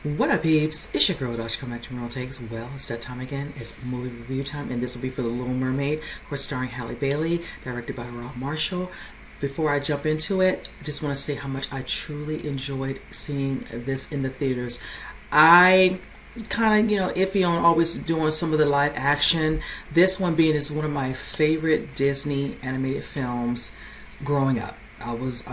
What up, peeps? It's your girl, Dutch, coming back to Real Takes. Well, it's that time again. It's movie review time, and this will be for The Little Mermaid, of course, starring Halle Bailey, directed by Rob Marshall. Before I jump into it, I just want to say how much I truly enjoyed seeing this in the theaters. I kind of, iffy on always doing some of the live action. This one being is one of my favorite Disney animated films growing up. I was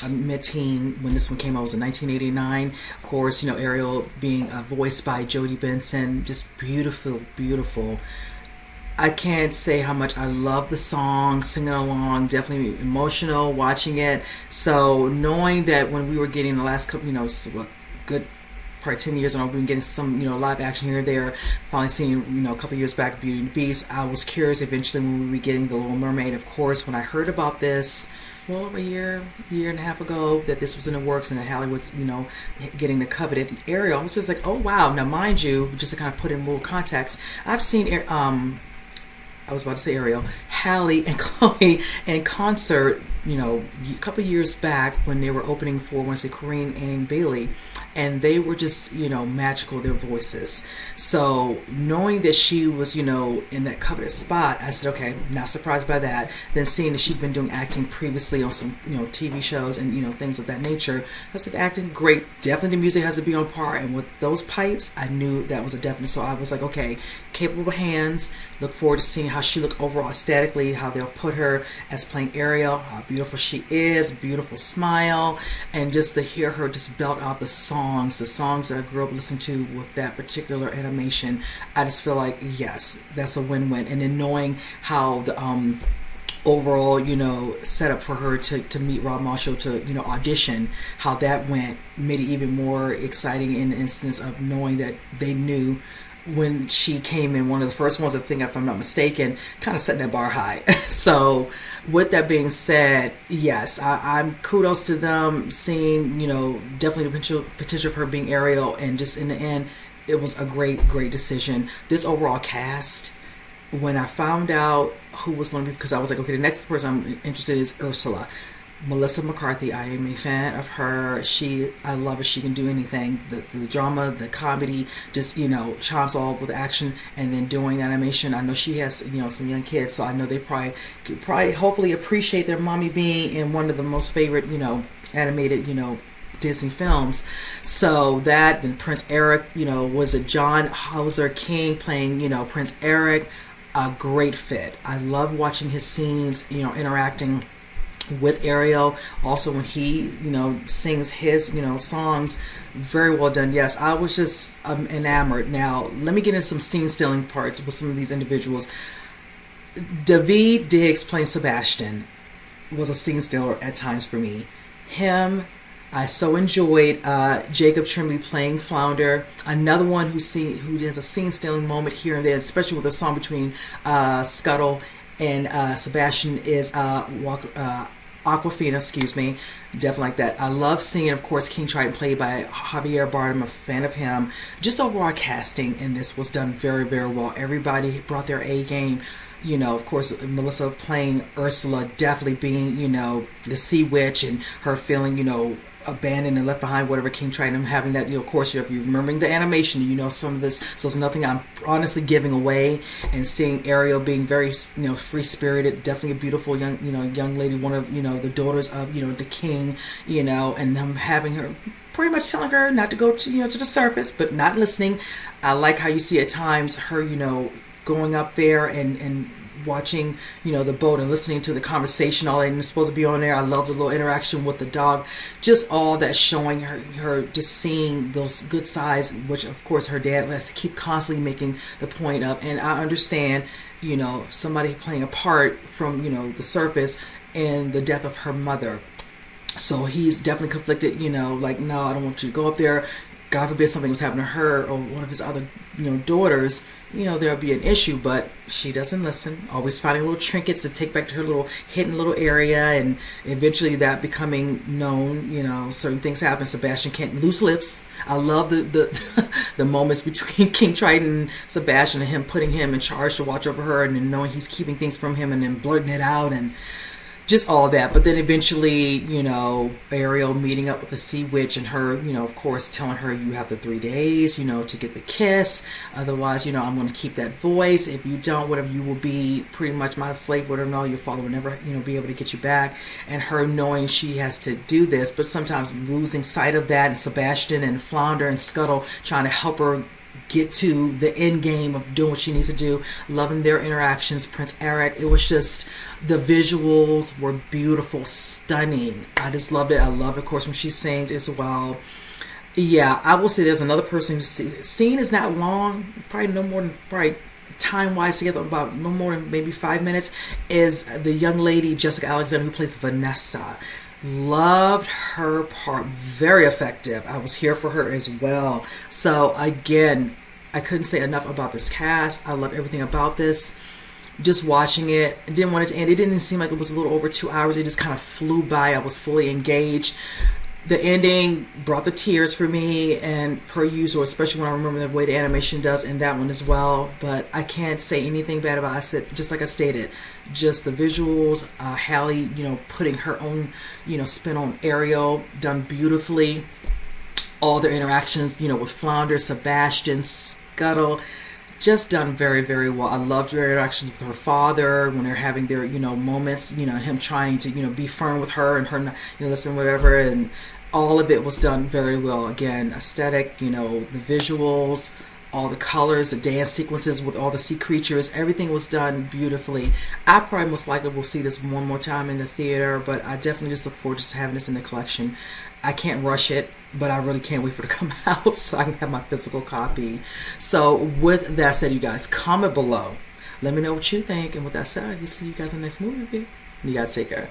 a mid-teen when this one came out. It was in 1989. Of course, Ariel being voiced by Jodie Benson, just beautiful, beautiful. I can't say how much I love the song, singing along, definitely emotional watching it. So knowing that when we were getting the last couple, good probably 10 years on, we've been getting some, live action here or there. Finally seeing, a couple years back, Beauty and the Beast. I was curious eventually when we were getting The Little Mermaid. Of course, when I heard about this, well over a year and a half ago, that this was in the works and that Halle was, getting the coveted Ariel, I was just like, oh wow. Now, mind you, just to kind of put in more context, I've seen, I was about to say Ariel, Halle and Chloe in concert, a couple years back when they were opening for, I want to say, Corinne and Bailey. And they were just, magical, their voices. So knowing that she was, in that coveted spot, I said, okay, not surprised by that. Then seeing that she'd been doing acting previously on some, TV shows and, things of that nature, I said, acting, great. Definitely the music has to be on par. And with those pipes, I knew that was a definite. So I was like, okay, capable hands. Look forward to seeing how she looked overall aesthetically, how they'll put her as playing Ariel, how beautiful she is, beautiful smile, and just to hear her just belt out the songs that I grew up listening to with that particular animation. I just feel like, yes, that's a win-win. And then knowing how the overall, setup for her to meet Rob Marshall to, audition, how that went, made it even more exciting in the instance of knowing that they knew when she came in, one of the first ones, I think, if I'm not mistaken, kind of setting that bar high. So with that being said, yes, I'm kudos to them seeing, definitely the potential of her being Ariel, and just in the end, it was a great decision. This overall cast, when I found out who was going to be, because I was like, okay, the next person I'm interested in is Ursula. Melissa McCarthy, I am a fan of her. I love it. She can do anything. The drama, the comedy, just, charms all with action, and then doing animation. I know she has, some young kids, so I know they probably hopefully appreciate their mommy being in one of the most favorite, animated, Disney films. So that, then Prince Eric, was it John Hauser King playing, Prince Eric, a great fit. I love watching his scenes, interacting with Ariel. Also when he, sings his, songs, very well done. Yes, I was just enamored. Now, let me get into some scene stealing parts with some of these individuals. Daveed Diggs playing Sebastian was a scene stealer at times for me. Him, I so enjoyed. Jacob Tremblay playing Flounder, another one who has a scene stealing moment here and there, especially with the song between Scuttle and Sebastian, is Aquafina, definitely like that. I love seeing, of course, King Triton played by Javier Bardem. I'm a fan of him. Just overall casting in this was done very, very well. Everybody brought their A game. Of course, Melissa playing Ursula, definitely being, the sea witch, and her feeling, abandoned and left behind, whatever King Triton having that, of course, if you're remembering the animation, some of this, so it's nothing I'm honestly giving away. And seeing Ariel being very, free-spirited, definitely a beautiful young lady, one of, the daughters of, the king, and them having her pretty much telling her not to go to, to the surface, but not listening. I like how you see at times her, going up there and watching, the boat and listening to the conversation, all that, and it's supposed to be on there. I love the little interaction with the dog, just all that, showing her just seeing those good sides, which of course her dad has to keep constantly making the point of. And I understand, somebody playing a part from, the surface and the death of her mother. So he's definitely conflicted, like, no, I don't want you to go up there. God forbid something was happening to her or one of his other, daughters, there'll be an issue, but she doesn't listen. Always finding little trinkets to take back to her little hidden little area, and eventually that becoming known, certain things happen. Sebastian can't loose lips. I love the the moments between King Triton and Sebastian, and him putting him in charge to watch over her, and then knowing he's keeping things from him and then blurting it out. And just all that. But then eventually, Ariel meeting up with the sea witch and her, of course, telling her you have the 3 days, to get the kiss. Otherwise, I'm going to keep that voice. If you don't, whatever, you will be pretty much my slave. Whatever, no, your father will never, be able to get you back. And her knowing she has to do this, but sometimes losing sight of that, and Sebastian and Flounder and Scuttle trying to help her get to the end game of doing what she needs to do. Loving their interactions. Prince Eric, it was just, the visuals were beautiful, stunning. I just loved it. I loved, of course, when she sings as well. Yeah, I will say there's another person. Scene is not long, probably no more than, time wise together, about no more than maybe 5 minutes, is the young lady Jessica Alexander who plays Vanessa. Loved her part, very effective. I was here for her as well. So again, I couldn't say enough about this cast. I love everything about this. Just watching it, I didn't want it to end. It didn't seem like it was a little over 2 hours. It just kind of flew by. I was fully engaged. The ending brought the tears for me, and per usual, especially when I remember the way the animation does in that one as well. But I can't say anything bad about it. I said, just like I stated, just the visuals, Halle, putting her own, spin on Ariel, done beautifully. All their interactions, with Flounder, Sebastian, Scuttle, just done very, very well. I loved their interactions with her father when they're having their, moments, him trying to, be firm with her and her, listen, whatever, and all of it was done very well. Again, aesthetic, the visuals, all the colors, the dance sequences with all the sea creatures, everything was done beautifully. I probably most likely will see this one more time in the theater, but I definitely just look forward to having this in the collection. I can't rush it, but I really can't wait for it to come out so I can have my physical copy. So with that said, you guys, comment below. Let me know what you think. And with that said, I can see you guys in the next movie review. You guys take care.